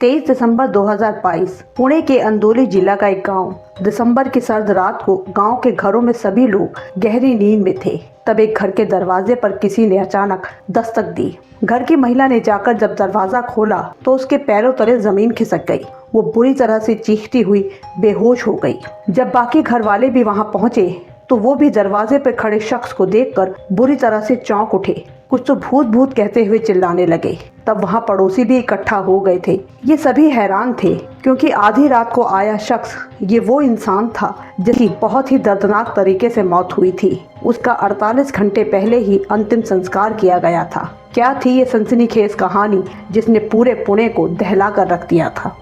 23 दिसंबर 2022 पुणे के अंदोली जिला का एक गांव। दिसंबर की सर्द रात को गांव के घरों में सभी लोग गहरी नींद में थे। तब एक घर के दरवाजे पर किसी ने अचानक दस्तक दी। घर की महिला ने जाकर जब दरवाजा खोला तो उसके पैरों तले जमीन खिसक गई। वो बुरी तरह से चीखती हुई बेहोश हो गई। जब बाकी घर वाले भी वहां पहुंचे तो वो भी दरवाजे पर खड़े शख्स को देखकर बुरी तरह से चौंक उठे। कुछ तो भूत भूत कहते हुए चिल्लाने लगे। तब वहां पड़ोसी भी इकट्ठा हो गए थे। ये सभी हैरान थे क्योंकि आधी रात को आया शख्स ये वो इंसान था जिसकी बहुत ही दर्दनाक तरीके से मौत हुई थी। उसका 48 घंटे पहले ही अंतिम संस्कार किया गया था। क्या थी ये सनसनीखेज कहानी जिसने पूरे पुणे को दहला कर रख दिया था।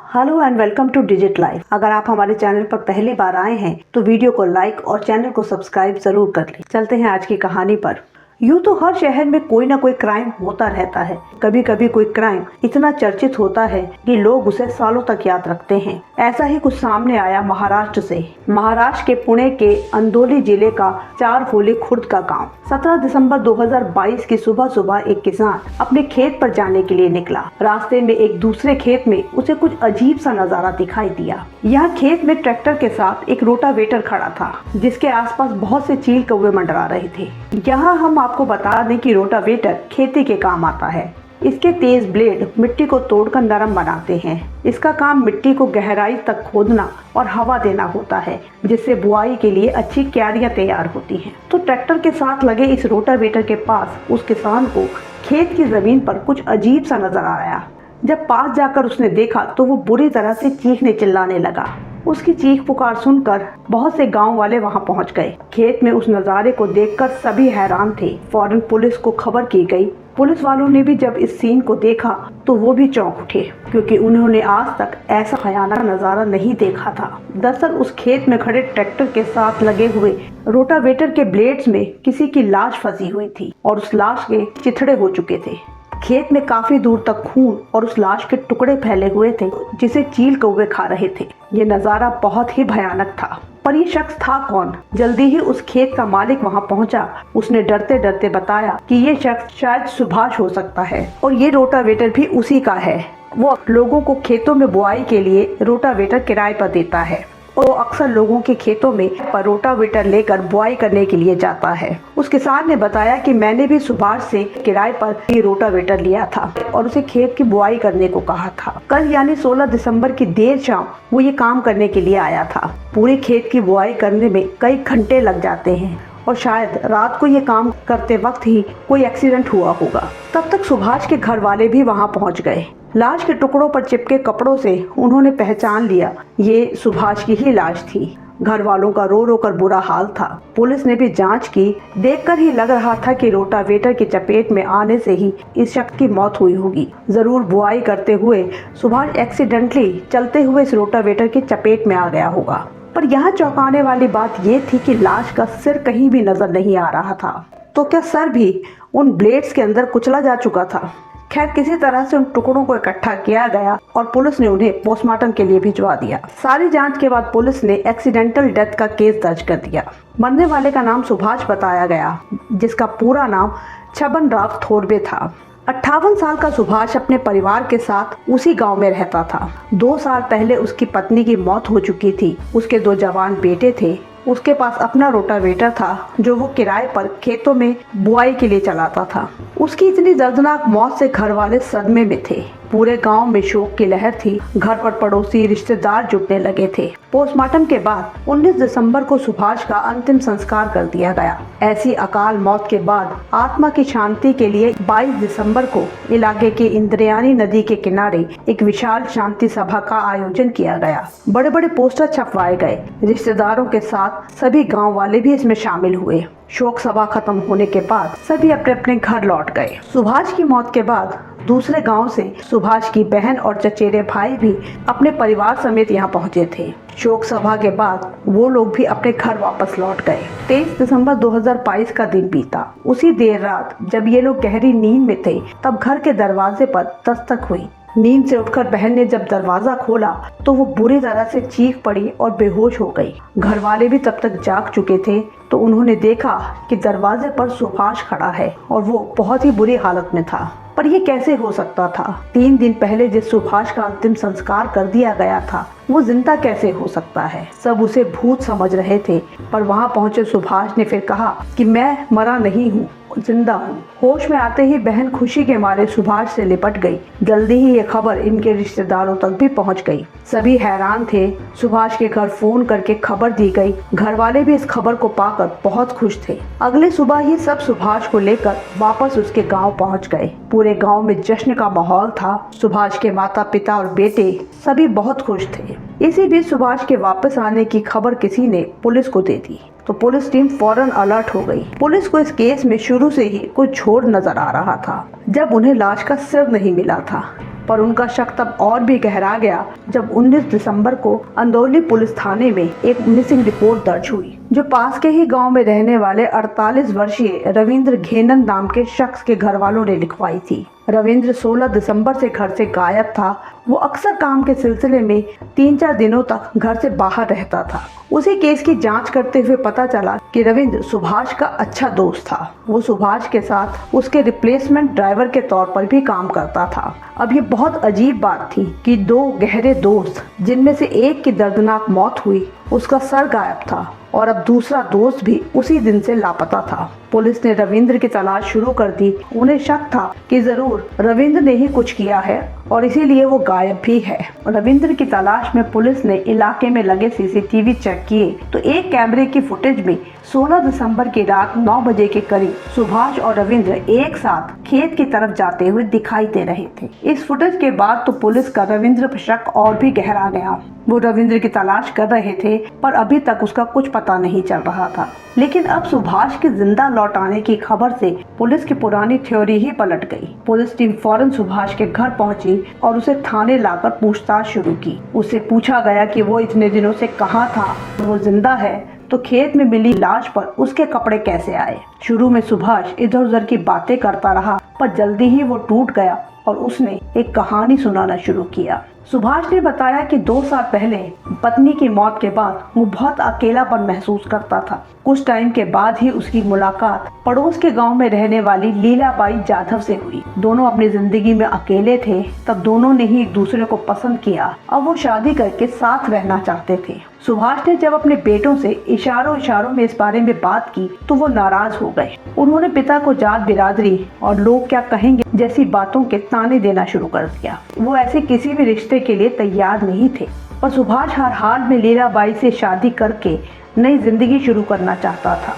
Hello and welcome two digit life. अगर आप हमारे चैनल पर पहली बार आए हैं तो वीडियो को लाइक और चैनल को सब्सक्राइब जरूर कर लें। चलते हैं आज की कहानी पर। यूँ तो हर शहर में कोई ना कोई क्राइम होता रहता है। कभी कभी कोई क्राइम इतना चर्चित होता है कि लोग उसे सालों तक याद रखते हैं। ऐसा ही कुछ सामने आया महाराष्ट्र से। महाराष्ट्र के पुणे के अंदोली जिले का चारफोली खुर्द का गांव। 17 दिसंबर 2022 की सुबह सुबह एक किसान अपने खेत पर जाने के लिए निकला। रास्ते में एक दूसरे खेत में उसे कुछ अजीब सा नजारा दिखाई दिया। यहाँ खेत में ट्रैक्टर के साथ एक रोटावेटर खड़ा था जिसके आसपास बहुत से चील कौवे मंडरा रहे थे। यहाँ हम आपको बता दें कि रोटावेटर खेती के काम आता है। इसके तेज ब्लेड मिट्टी को तोड़कर नरम बनाते हैं। इसका काम मिट्टी को गहराई तक खोदना और हवा देना होता है जिससे बुआई के लिए अच्छी क्यारियां तैयार होती हैं। तो ट्रैक्टर के साथ लगे इस रोटावेटर के पास उस किसान को खेत की जमीन पर कुछ अजीब सा नजर आया। जब पास जाकर उसने देखा तो वो बुरी तरह से चीखने चिल्लाने लगा। उसकी चीख पुकार सुनकर बहुत से गांव वाले वहां पहुंच गए। खेत में उस नज़ारे को देखकर सभी हैरान थे। फौरन पुलिस को खबर की गई। पुलिस वालों ने भी जब इस सीन को देखा तो वो भी चौंक उठे क्योंकि उन्होंने आज तक ऐसा भयानक नज़ारा नहीं देखा था। दरअसल उस खेत में खड़े ट्रैक्टर के साथ लगे हुए रोटावेटर के ब्लेड्स में किसी की लाश फंसी हुई थी और उस लाश के चिथड़े हो चुके थे। खेत में काफी दूर तक खून और उस लाश के टुकड़े फैले हुए थे जिसे चील कौवे खा रहे थे। ये नज़ारा बहुत ही भयानक था। पर ये शख्स था कौन? जल्दी ही उस खेत का मालिक वहां पहुंचा। उसने डरते डरते बताया कि ये शख्स शायद सुभाष हो सकता है और ये रोटावेटर भी उसी का है। वो लोगों को खेतों में बुआई के लिए रोटावेटर किराए पर देता है। वो अक्सर लोगों के खेतों में रोटावेटर लेकर बुआई करने के लिए जाता है। उस किसान ने बताया कि मैंने भी सुभाष से किराए पर ये रोटावेटर लिया था और उसे खेत की बुआई करने को कहा था। कल यानी 16 दिसंबर की देर शाम वो ये काम करने के लिए आया था। पूरे खेत की बुआई करने में कई घंटे लग जाते हैं और शायद रात को ये काम करते वक्त ही कोई एक्सीडेंट हुआ होगा। तब तक सुभाष के घर वाले भी वहां पहुंच गए। लाश के टुकड़ों पर चिपके कपड़ों से उन्होंने पहचान लिया ये सुभाष की ही लाश थी। घर वालों का रो रो कर बुरा हाल था। पुलिस ने भी जांच की। देखकर ही लग रहा था कि रोटावेटर की चपेट में आने से ही इस शख्स की मौत हुई होगी। जरूर बुआई करते हुए सुभाष एक्सीडेंटली चलते हुए इस रोटावेटर की चपेट में आ गया होगा। पर यहाँ चौंकाने वाली बात ये थी कि लाश का सिर कहीं भी नजर नहीं आ रहा था। तो क्या सर भी उन ब्लेड्स के अंदर कुचला जा चुका था? खैर किसी तरह से उन टुकड़ों को इकट्ठा किया गया और पुलिस ने उन्हें पोस्टमार्टम के लिए भिजवा दिया। सारी जांच के बाद पुलिस ने एक्सीडेंटल डेथ का केस दर्ज कर दिया। मरने वाले का नाम सुभाष बताया गया जिसका पूरा नाम छबन राव थोरबे था। 58 साल का सुभाष अपने परिवार के साथ उसी गांव में रहता था। 2 साल पहले उसकी पत्नी की मौत हो चुकी थी। उसके 2 जवान बेटे थे। उसके पास अपना रोटावेटर था जो वो किराए पर खेतों में बुआई के लिए चलाता था। उसकी इतनी दर्दनाक मौत से घर वाले सदमे में थे। पूरे गांव में शोक की लहर थी। घर पर पड़ोसी रिश्तेदार जुटने लगे थे। पोस्टमार्टम के बाद 19 दिसंबर को सुभाष का अंतिम संस्कार कर दिया गया। ऐसी अकाल मौत के बाद आत्मा की शांति के लिए 22 दिसंबर को इलाके के इंद्रायणी नदी के किनारे एक विशाल शांति सभा का आयोजन किया गया। बड़े बड़े पोस्टर छपवाए गए। रिश्तेदारों के साथ सभी गाँव वाले भी इसमें शामिल हुए। शोक सभा खत्म होने के बाद सभी अपने अपने घर लौट गए। सुभाष की मौत के बाद दूसरे गांव से सुभाष की बहन और चचेरे भाई भी अपने परिवार समेत यहाँ पहुँचे थे। शोक सभा के बाद वो लोग भी अपने घर वापस लौट गए। 23 दिसंबर 2022 का दिन बीता। उसी देर रात जब ये लोग गहरी नींद में थे तब घर के दरवाजे पर दस्तक हुई। नींद से उठकर बहन ने जब दरवाजा खोला तो वो बुरी तरह से चीख पड़ी और बेहोश हो गई। घर वाले भी तब तक जाग चुके थे तो उन्होंने देखा कि दरवाजे पर सुभाष खड़ा है और वो बहुत ही बुरी हालत में था। पर यह कैसे हो सकता था? 3 दिन पहले जिस सुभाष का अंतिम संस्कार कर दिया गया था वो जिंदा कैसे हो सकता है? सब उसे भूत समझ रहे थे, पर वहां पहुंचे सुभाष ने फिर कहा कि मैं मरा नहीं हूँ, जिंदा हूँ। होश में आते ही बहन खुशी के मारे सुभाष से लिपट गई। जल्दी ही ये खबर इनके रिश्तेदारों तक भी पहुंच गई। सभी हैरान थे। सुभाष के घर फोन करके खबर दी गई। घर वाले भी इस खबर को पाकर बहुत खुश थे। अगले सुबह ही सब सुभाष को लेकर वापस उसके गांव पहुंच गए। पूरे गांव में जश्न का माहौल था। सुभाष के माता पिता और बेटे सभी बहुत खुश थे। इसी बीच सुभाष के वापस आने की खबर किसी ने पुलिस को दे दी तो पुलिस टीम फौरन अलर्ट हो गई। पुलिस को इस केस में शुरू से ही कुछ झोड़ नजर आ रहा था। जब उन्हें लाश का सिर नहीं मिला था, पर उनका शक तब और भी गहरा गया जब 19 दिसंबर को अंदौली पुलिस थाने में एक मिसिंग रिपोर्ट दर्ज हुई, जो पास के ही गांव में रहने वाले 48 वर्षीय रविंद्र घेनन नाम के शख्स के घर वालों ने लिखवाई थी। रविंद्र 16 दिसंबर से घर से गायब था। वो अक्सर काम के सिलसिले में 3-4 दिनों तक घर से बाहर रहता था। उसी केस की जांच करते हुए पता चला कि रविंद्र सुभाष का अच्छा दोस्त था। वो सुभाष के साथ उसके रिप्लेसमेंट ड्राइवर के तौर पर भी काम करता था। अब ये बहुत अजीब बात थी कि 2 गहरे दोस्त, जिनमें से एक की दर्दनाक मौत हुई, उसका सर गायब था और अब दूसरा दोस्त भी उसी दिन से लापता था। पुलिस ने रविंद्र की तलाश शुरू कर दी। उन्हें शक था कि जरूर रविंद्र ने ही कुछ किया है और इसीलिए वो गायब भी है। रविंद्र की तलाश में पुलिस ने इलाके में लगे सीसीटीवी चेक किए तो एक कैमरे की फुटेज में 16 दिसंबर की रात 9 बजे के करीब सुभाष और रविंद्र एक साथ खेत की तरफ जाते हुए दिखाई दे रहे थे। इस फुटेज के बाद तो पुलिस का रविंद्र पर शक और भी गहरा गया। वो रविंद्र की तलाश कर रहे थे पर अभी तक उसका कुछ पता नहीं चल रहा था। लेकिन अब सुभाष के जिंदा लौट आने की खबर से पुलिस की पुरानी थ्योरी ही पलट गई। पुलिस टीम फौरन सुभाष के घर पहुंची और उसे थाने लाकर पूछताछ शुरू की। उससे पूछा गया कि वो इतने दिनों से कहाँ था, वो जिंदा है तो खेत में मिली लाश पर उसके कपड़े कैसे आए। शुरू में सुभाष इधर उधर की बातें करता रहा, पर जल्दी ही वो टूट गया और उसने एक कहानी सुनाना शुरू किया। सुभाष ने बताया कि 2 साल पहले पत्नी की मौत के बाद वो बहुत अकेलापन महसूस करता था। कुछ टाइम के बाद ही उसकी मुलाकात पड़ोस के गांव में रहने वाली लीलाबाई जाधव से हुई। दोनों अपनी जिंदगी में अकेले थे, तब दोनों ने ही एक दूसरे को पसंद किया। अब वो शादी करके साथ रहना चाहते थे। सुभाष ने जब अपने बेटों से इशारों में इस बारे में बात की तो वो नाराज हो गए। उन्होंने पिता को जात बिरादरी और लोग क्या कहेंगे जैसी बातों के ताने देना शुरू कर दिया। वो ऐसे किसी भी रिश्ते के लिए तैयार नहीं थे, पर सुभाष हर हाल में लीलाबाई से शादी करके नई जिंदगी शुरू करना चाहता था।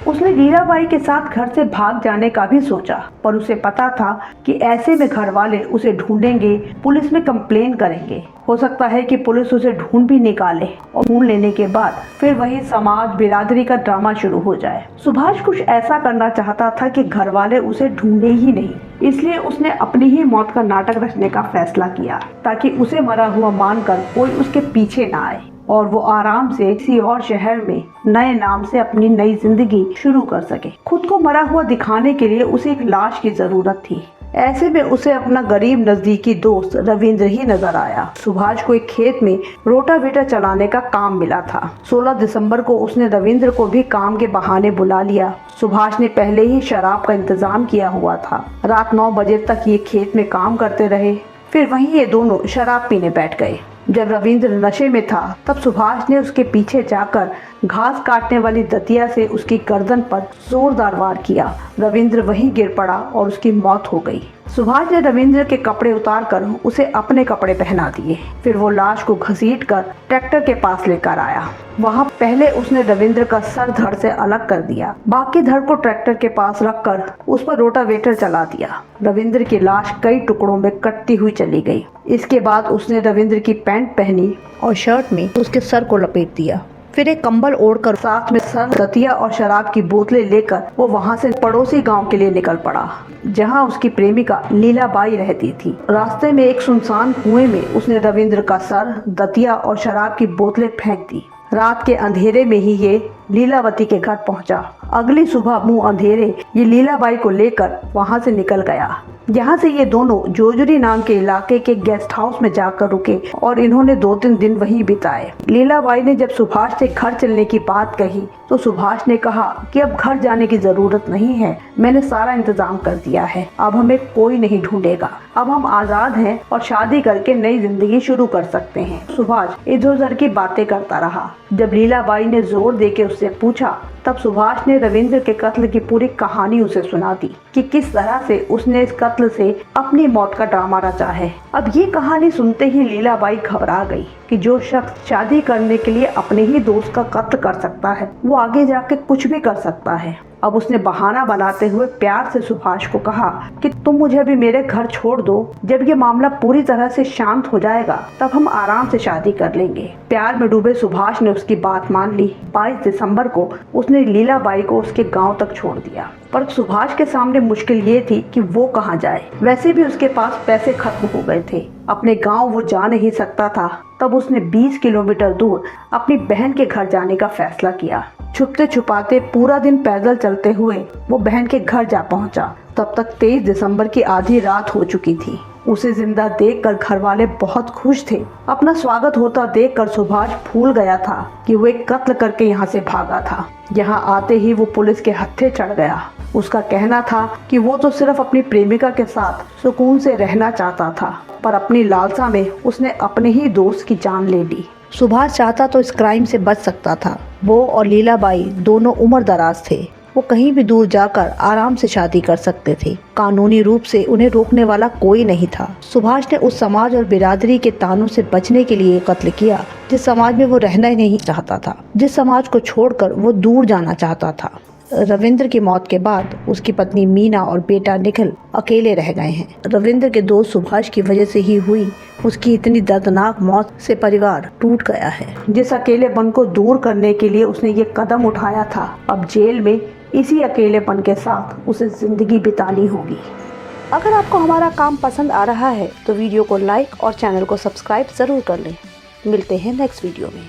उसने लीलाबाई के साथ घर से भाग जाने का भी सोचा, पर उसे पता था कि ऐसे में घर वाले उसे ढूंढेंगे, पुलिस में कंप्लेन करेंगे। हो सकता है कि पुलिस उसे ढूंढ भी निकाले और ढूंढ लेने के बाद फिर वही समाज बिरादरी का ड्रामा शुरू हो जाए। सुभाष कुछ ऐसा करना चाहता था कि घर वाले उसे ढूंढे ही नहीं, इसलिए उसने अपनी ही मौत का नाटक रचने का फैसला किया ताकि उसे मरा हुआ मानकर कोई उसके पीछे ना आए और वो आराम से किसी और शहर में नए नाम से अपनी नई जिंदगी शुरू कर सके। खुद को मरा हुआ दिखाने के लिए उसे एक लाश की जरूरत थी। ऐसे में उसे अपना गरीब नजदीकी दोस्त रविंद्र ही नजर आया। सुभाष को एक खेत में रोटावेटर चलाने का काम मिला था। 16 दिसंबर को उसने रविंद्र को भी काम के बहाने बुला लिया। सुभाष ने पहले ही शराब का इंतजाम किया हुआ था। रात 9 बजे तक ये खेत में काम करते रहे, फिर वहीं ये दोनों शराब पीने बैठ गए। जब रविंद्र नशे में था तब सुभाष ने उसके पीछे जाकर घास काटने वाली दतिया से उसकी गर्दन पर जोरदार वार किया। रविंद्र वहीं गिर पड़ा और उसकी मौत हो गई। सुभाष ने रविंद्र के कपड़े उतारकर उसे अपने कपड़े पहना दिए। फिर वो लाश को घसीटकर ट्रैक्टर के पास लेकर आया। वहाँ पहले उसने रविंद्र का सर धड़ से अलग कर दिया, बाकी धड़ को ट्रैक्टर के पास रखकर उस पर रोटावेटर चला दिया। रविंद्र की लाश कई टुकड़ों में कटती हुई चली गई। इसके बाद उसने रविंद्र की पैंट पहनी और शर्ट में उसके सर को लपेट दिया। फिर एक कंबल ओढ़कर साथ में सर, दतिया और शराब की बोतलें लेकर वो वहाँ से पड़ोसी गांव के लिए निकल पड़ा, जहाँ उसकी प्रेमिका लीलाबाई रहती थी। रास्ते में एक सुनसान कुएं में उसने रविंद्र का सर, दतिया और शराब की बोतलें फेंक दी। रात के अंधेरे में ही ये लीलावती के घर पहुंचा। अगली सुबह मुंह अंधेरे ये लीलाबाई को लेकर वहां से निकल गया। यहाँ से ये दोनों जोजरी नाम के इलाके के गेस्ट हाउस में जाकर रुके और इन्होंने 2-3 दिन वहीं बिताए। लीलाबाई ने जब सुभाष से घर चलने की बात कही तो सुभाष ने कहा कि अब घर जाने की जरूरत नहीं है, मैंने सारा इंतजाम कर दिया है, अब हमें कोई नहीं ढूंढेगा, अब हम आजाद हैं और शादी करके नई जिंदगी शुरू कर सकते हैं। सुभाष इधर उधर की बातें करता रहा। जब लीलाबाई ने जोर देके उससे पूछा तब सुभाष ने रविंद्र के कत्ल की पूरी कहानी उसे सुना दी कि किस तरह से उसने इस कत्ल से अपनी मौत का ड्रामा रचा है। अब ये कहानी सुनते ही लीलाबाई घबरा गई कि जो शख्स शादी करने के लिए अपने ही दोस्त का कत्ल कर सकता है वो आगे जाके कुछ भी कर सकता है। अब उसने बहाना बनाते हुए प्यार से सुभाष को कहा कि तुम मुझे अभी मेरे घर छोड़ दो, जब ये मामला पूरी तरह से शांत हो जाएगा तब हम आराम से शादी कर लेंगे। प्यार में डूबे सुभाष ने उसकी बात मान ली। 22 दिसंबर को उसने लीलाबाई को उसके गांव तक छोड़ दिया। पर सुभाष के सामने मुश्किल ये थी कि वो कहाँ जाए। वैसे भी उसके पास पैसे खत्म हो गए थे, अपने गांव वो जा नहीं सकता था। तब उसने 20 किलोमीटर दूर अपनी बहन के घर जाने का फैसला किया। छुपते छुपाते पूरा दिन पैदल चलते हुए वो बहन के घर जा पहुंचा। तब तक 23 दिसंबर की आधी रात हो चुकी थी। उसे जिंदा देखकर घर वाले बहुत खुश थे। अपना स्वागत होता देखकर सुभाष भूल गया था कि वो एक कत्ल करके यहाँ से भागा था। यहाँ आते ही वो पुलिस के हत्थे चढ़ गया। उसका कहना था कि वो तो सिर्फ अपनी प्रेमिका के साथ सुकून से रहना चाहता था, पर अपनी लालसा में उसने अपने ही दोस्त की जान ले ली। सुभाष चाहता तो इस क्राइम से बच सकता था। वो और लीलाबाई दोनों उम्र दराज थे, वो कहीं भी दूर जाकर आराम से शादी कर सकते थे। कानूनी रूप से उन्हें रोकने वाला कोई नहीं था। सुभाष ने उस समाज और बिरादरी के तानों से बचने के लिए कत्ल किया जिस समाज में वो रहना ही नहीं चाहता था, जिस समाज को छोड़कर वो दूर जाना चाहता था। रविंद्र की मौत के बाद उसकी पत्नी मीना और बेटा निखिल अकेले रह गए हैं। रविंद्र के दोस्त सुभाष की वजह से ही हुई उसकी इतनी दर्दनाक मौत से परिवार टूट गया है। जिस अकेलेपन को दूर करने के लिए उसने ये कदम उठाया था, अब जेल में इसी अकेलेपन के साथ उसे जिंदगी बितानी होगी। अगर आपको हमारा काम पसंद आ रहा है तो वीडियो को लाइक और चैनल को सब्सक्राइब जरूर कर लें। मिलते हैं नेक्स्ट वीडियो में।